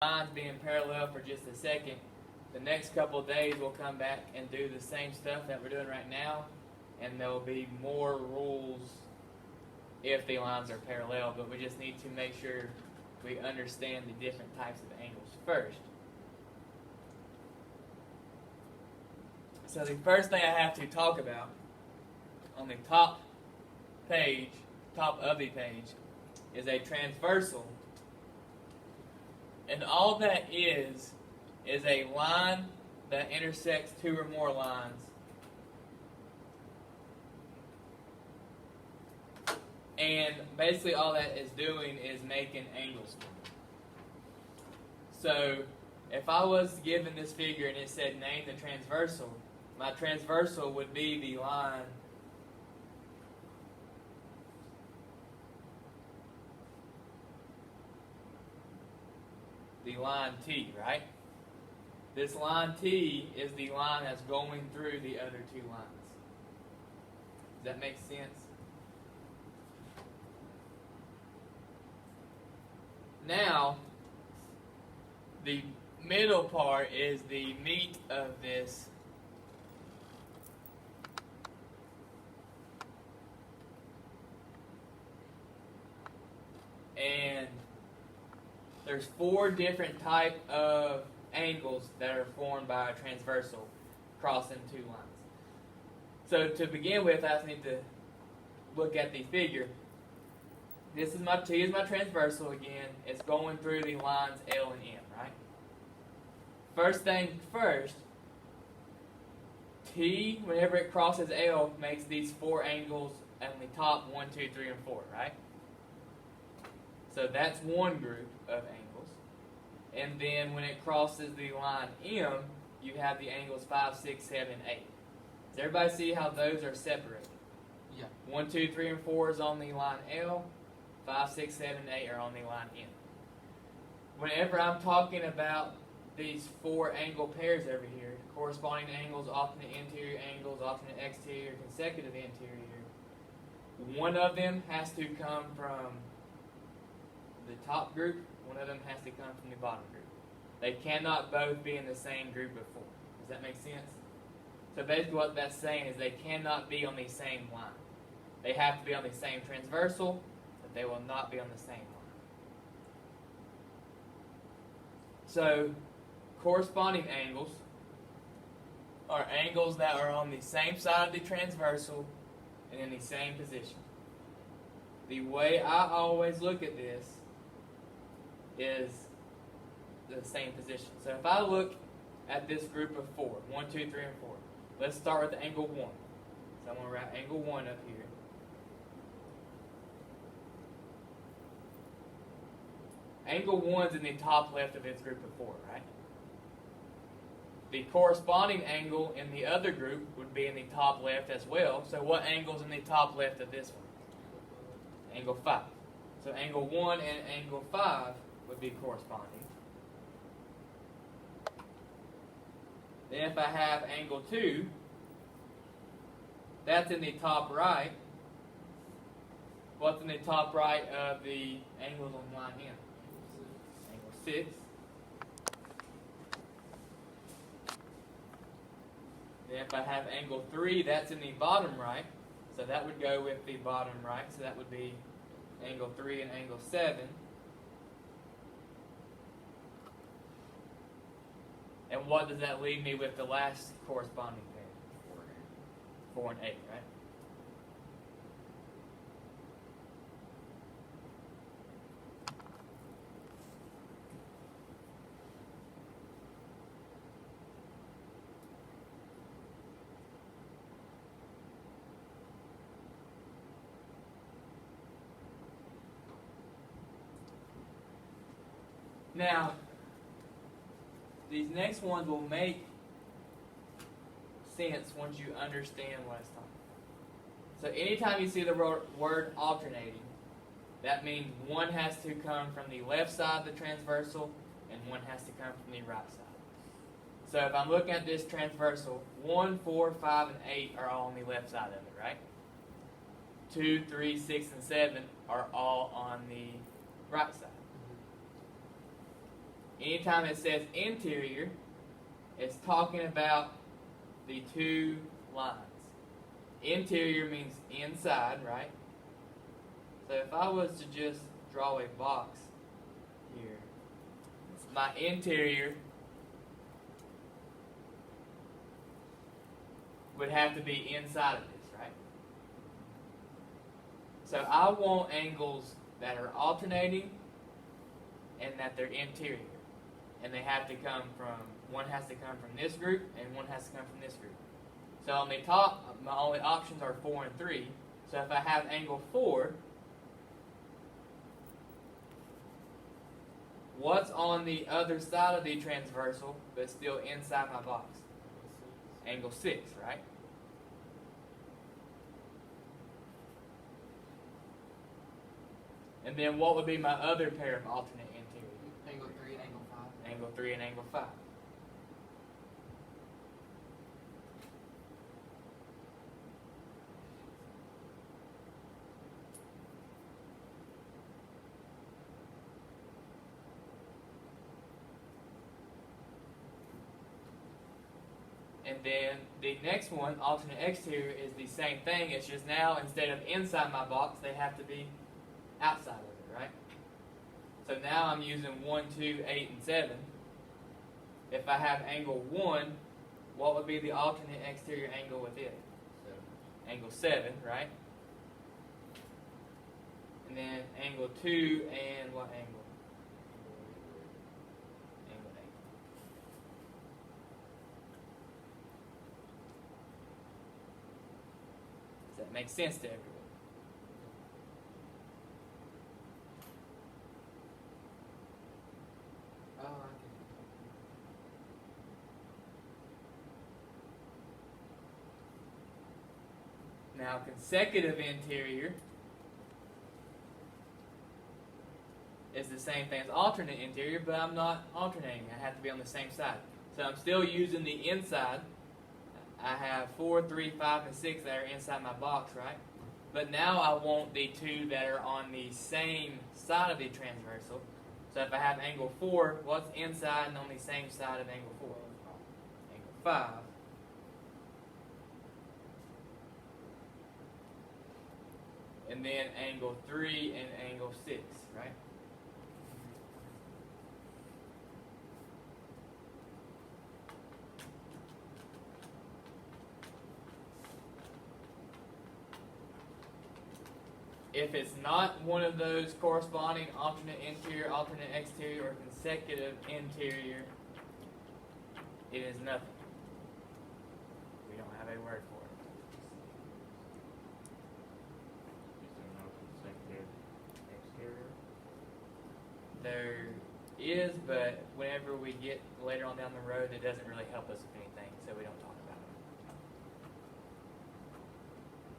lines being parallel for just a second. The next couple of days we'll come back and do the same stuff that we're doing right now, and there will be more rules if the lines are parallel, but we just need to make sure we understand the different types of angles first. So the first thing I have to talk about on the top of the page, is a transversal. And all that is a line that intersects two or more lines. And basically all that is doing is making angles for me. So if I was given this figure and it said name the transversal, my transversal would be the line T, right? This line T is the line that's going through the other two lines. Does that make sense? Now, the middle part is the meat of this. And there's four different type of angles that are formed by a transversal crossing two lines. So to begin with, I just need to look at the figure. This is my T is my transversal again. It's going through the lines L and M, right? First thing first, T, whenever it crosses L, makes these four angles on the top 1, 2, 3, and 4, right? So that's one group of angles. And then when it crosses the line M, you have the angles 5, 6, 7, 8. Does everybody see how those are separated? Yeah. 1, 2, 3, and 4 is on the line L. 5, 6, 7, 8 are on the line M. Whenever I'm talking about these four angle pairs over here, corresponding angles, alternate interior angles, alternate exterior, consecutive interior, one of them has to come from the top group, one of them has to come from the bottom group. They cannot both be in the same group of four. Does that make sense? So basically what that's saying is they cannot be on the same line. They have to be on the same transversal, but they will not be on the same line. So corresponding angles are angles that are on the same side of the transversal and in the same position. The way I always look at this is the same position. So if I look at this group of 4, 1, 2, 3, and 4, let's start with angle 1. So I'm going to write angle 1 up here. Angle 1 is in the top left of its group of 4, right? The corresponding angle in the other group would be in the top left as well. So what angle is in the top left of this one? Angle 5. So angle 1 and angle 5 would be corresponding. Then if I have angle 2, that's in the top right. What's in the top right of the angles on line M? Angle 6. Then if I have angle 3, that's in the bottom right. So that would go with the bottom right. So that would be angle 3 and angle 7. And what does that leave me with the last corresponding pair? 4 and 8, right? Now, these next ones will make sense once you understand what it's talking about. So anytime you see the word alternating, that means one has to come from the left side of the transversal and one has to come from the right side. So if I'm looking at this transversal, 1, 4, 5, and 8 are all on the left side of it, right? 2, 3, 6, and 7 are all on the right side. anytime it says interior, it's talking about the two lines. Interior means inside, right? So if I was to just draw a box here, my interior would have to be inside of this, right? So I want angles that are alternating and that they're interior. And they have to come from, one has to come from this group and one has to come from this group. So on the top, my only options are 4 and 3. So if I have angle 4, what's on the other side of the transversal but still inside my box? Angle 6, right? And then what would be my other pair of alternate interior? Angle 3 and angle 5. Angle 3 and angle 5. And then the next one, alternate exterior, is the same thing. It's just now, instead of inside my box, they have to be outside of it, right? So now I'm using 1, 2, 8, and 7. If I have angle 1, what would be the alternate exterior angle with it? 7. Angle 7, right? And then angle 2 and what angle? Angle 8. Does that make sense to everyone? Oh, I Now, consecutive interior is the same thing as alternate interior, but I'm not alternating. I have to be on the same side. So I'm still using the inside. I have 4, 3, 5, and 6 that are inside my box, right? But now I want the two that are on the same side of the transversal. So if I have angle 4, what's inside and on the same side of angle 4? Angle 5. And then angle 3 and angle 6, right? If it's not one of those corresponding alternate interior, alternate exterior, or consecutive interior, it is nothing. We don't have a word for it. There is, but whenever we get later on down the road, it doesn't really help us with anything, so we don't talk